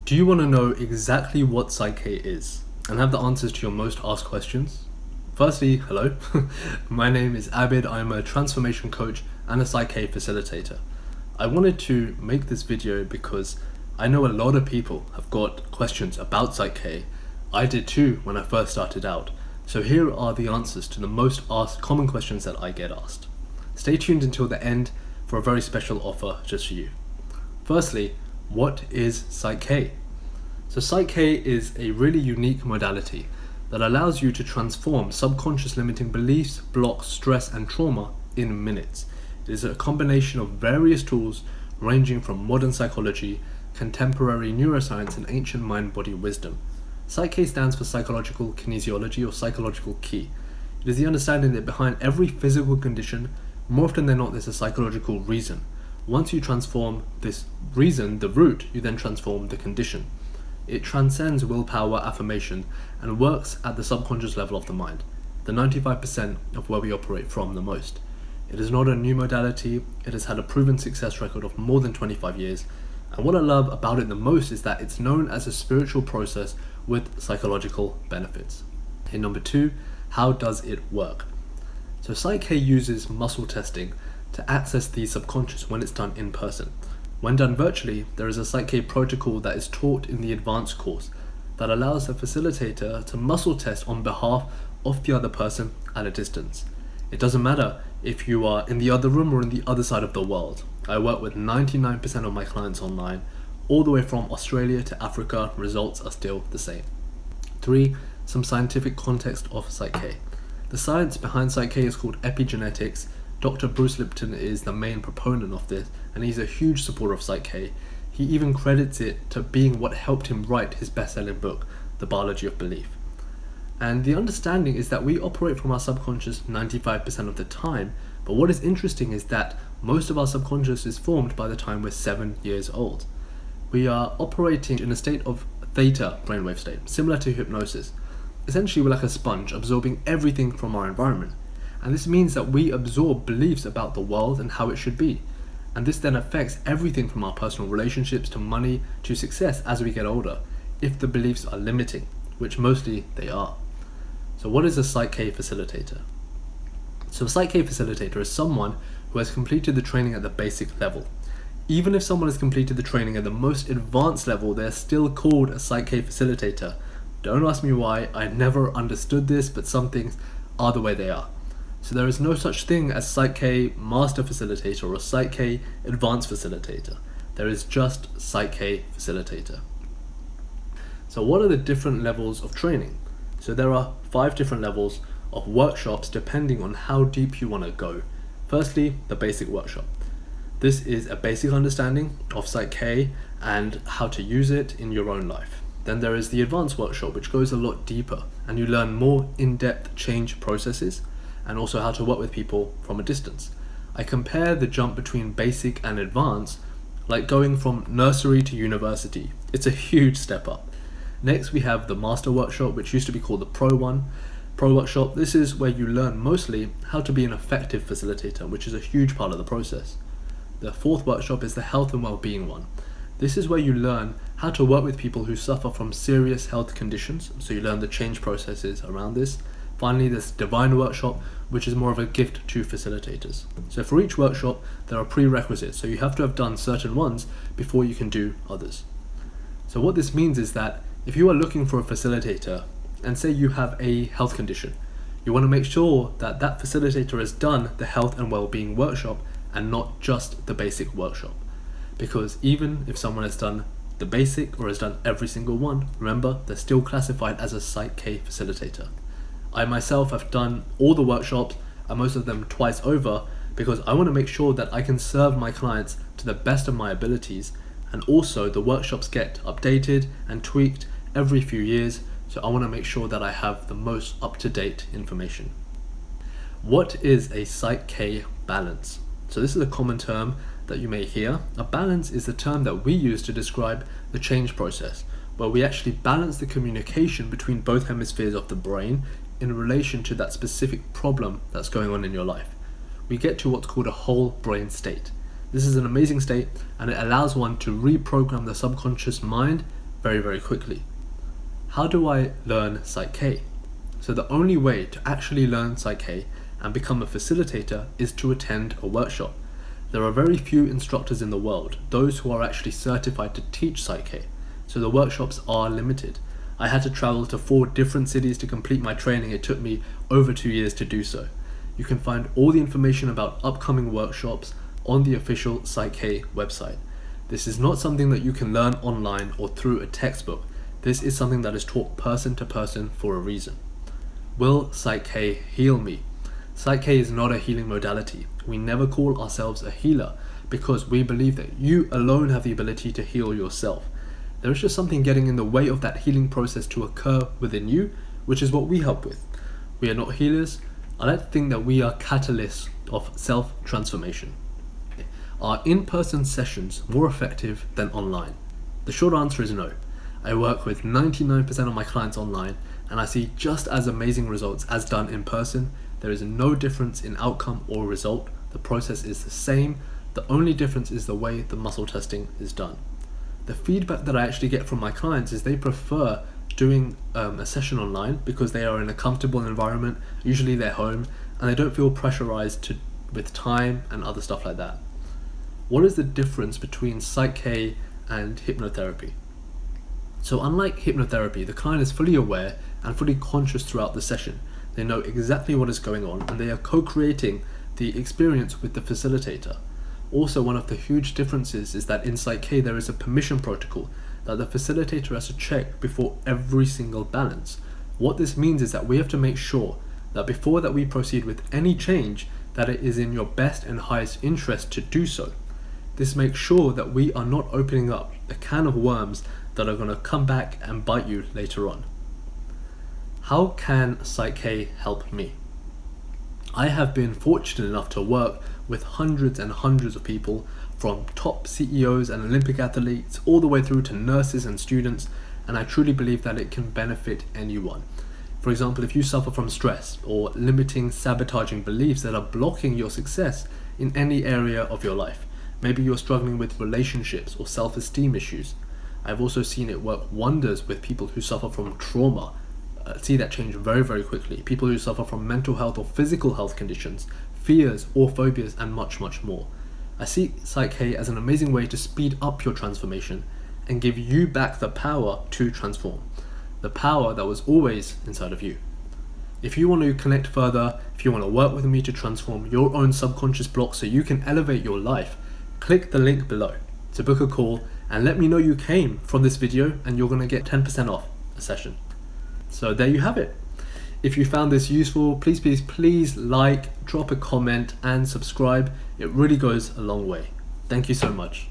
Do you want to know exactly what PSYCH-K is and have the answers to your most asked questions? Firstly, hello. My name is Abid. I'm a transformation coach and a PSYCH-K facilitator. I wanted to make this video because I know a lot of people have got questions about PSYCH-K. I did too when I first started out. So here are the answers to the most asked common questions that I get asked. Stay tuned until the end for a very special offer just for you. Firstly, what is PSYCH-K? So PSYCH-K is a really unique modality that allows you to transform subconscious limiting beliefs, blocks, stress and trauma in minutes. It is a combination of various tools ranging from modern psychology, contemporary neuroscience and ancient mind-body wisdom. PSYCH-K stands for psychological kinesiology or psychological key. It is the understanding that behind every physical condition, more often than not, there's a psychological reason. Once you transform this reason, the root, you then transform the condition. It transcends willpower, affirmation, and works at the subconscious level of the mind, the 95% of where we operate from the most. It is not a new modality. It has had a proven success record of more than 25 years. And what I love about it the most is that it's known as a spiritual process with psychological benefits. Okay, number two, how does it work? So PSYCH-K uses muscle testing to access the subconscious when it's done in person. When done virtually, there is a PSYCH-K protocol that is taught in the advanced course that allows the facilitator to muscle test on behalf of the other person at a distance. It doesn't matter if you are in the other room or in the other side of the world. I work with 99% of my clients online, all the way from Australia to Africa. Results are still the same. 3. Some scientific context of PSYCH-K. The science behind PSYCH-K is called epigenetics. Dr. Bruce Lipton is the main proponent of this, and he's a huge supporter of PSYCH-K. He even credits it to being what helped him write his best-selling book, The Biology of Belief. And the understanding is that we operate from our subconscious 95% of the time, but what is interesting is that most of our subconscious is formed by the time we're 7 years old. We are operating in a state of theta brainwave state, similar to hypnosis. Essentially, we're like a sponge, absorbing everything from our environment. And this means that we absorb beliefs about the world and how it should be. And this then affects everything from our personal relationships to money to success as we get older, if the beliefs are limiting, which mostly they are. So what is a PSYCH-K facilitator? So a PSYCH-K facilitator is someone who has completed the training at the basic level. Even if someone has completed the training at the most advanced level, they're still called a PSYCH-K facilitator. Don't ask me why, I never understood this, but some things are the way they are. So there is no such thing as PSYCH-K Master Facilitator or PSYCH-K Advanced Facilitator. There is just PSYCH-K Facilitator. So what are the different levels of training? So there are 5 different levels of workshops depending on how deep you want to go. Firstly, the basic workshop. This is a basic understanding of PSYCH-K and how to use it in your own life. Then there is the advanced workshop, which goes a lot deeper and you learn more in-depth change processes and also how to work with people from a distance. I compare the jump between basic and advanced like going from nursery to university. It's a huge step up. Next we have the master workshop, which used to be called the pro workshop. This is where you learn mostly how to be an effective facilitator, which is a huge part of the process. The 4th workshop is the health and well-being one. This is where you learn how to work with people who suffer from serious health conditions, so you learn the change processes around this. Finally, there's divine workshop, which is more of a gift to facilitators. So for each workshop, there are prerequisites, so you have to have done certain ones before you can do others. So what this means is that if you are looking for a facilitator, and say you have a health condition, you want to make sure that that facilitator has done the health and well-being workshop and not just the basic workshop. Because even if someone has done the basic or has done every single one, remember, they're still classified as a PSYCH-K facilitator. I myself have done all the workshops and most of them twice over because I want to make sure that I can serve my clients to the best of my abilities, and also the workshops get updated and tweaked every few years, so I want to make sure that I have the most up-to-date information. What is a PSYCH-K balance? So this is a common term that you may hear. A balance is the term that we use to describe the change process, where we actually balance the communication between both hemispheres of the brain in relation to that specific problem that's going on in your life. We get to what's called a whole brain state. This is an amazing state and it allows one to reprogram the subconscious mind very, very quickly. How do I learn PSYCH-K? So the only way to actually learn PSYCH-K and become a facilitator is to attend a workshop. There are very few instructors in the world, those who are actually certified to teach PSYCH-K, so the workshops are limited. I had to travel to 4 different cities to complete my training. It took me over 2 years to do so. You can find all the information about upcoming workshops on the official PSYCH-K website. This is not something that you can learn online or through a textbook. This is something that is taught person to person for a reason. Will PSYCH-K heal me? PSYCH-K is not a healing modality. We never call ourselves a healer because we believe that you alone have the ability to heal yourself. There is just something getting in the way of that healing process to occur within you, which is what we help with. We are not healers. I like to think that we are catalysts of self-transformation. Are in-person sessions more effective than online? The short answer is no. I work with 99% of my clients online and I see just as amazing results as done in person. There is no difference in outcome or result. The process is the same. The only difference is the way the muscle testing is done. The feedback that I actually get from my clients is they prefer doing a session online because they are in a comfortable environment, usually their home, and they don't feel pressurized with time and other stuff like that. What is the difference between PSYCH-K and hypnotherapy? So unlike hypnotherapy, the client is fully aware and fully conscious throughout the session. They know exactly what is going on and they are co-creating the experience with the facilitator. Also, one of the huge differences is that in PSYCH-K there is a permission protocol that the facilitator has to check before every single balance. What this means is that we have to make sure that before that we proceed with any change, that it is in your best and highest interest to do so. This makes sure that we are not opening up a can of worms that are going to come back and bite you later on. How can PSYCH-K help me? I have been fortunate enough to work with hundreds and hundreds of people, from top CEOs and Olympic athletes all the way through to nurses and students, and I truly believe that it can benefit anyone. For example, if you suffer from stress or limiting, sabotaging beliefs that are blocking your success in any area of your life, maybe you're struggling with relationships or self-esteem issues. I've also seen it work wonders with people who suffer from trauma. See that change very, very quickly. People who suffer from mental health or physical health conditions, fears or phobias, and much, much more. I see PSYCH-K as an amazing way to speed up your transformation and give you back the power to transform. The power that was always inside of you. If you want to connect further, if you want to work with me to transform your own subconscious blocks so you can elevate your life, click the link below to book a call and let me know you came from this video, and you're going to get 10% off a session. So there you have it. If you found this useful, please like, drop a comment and subscribe. It really goes a long way. Thank you so much.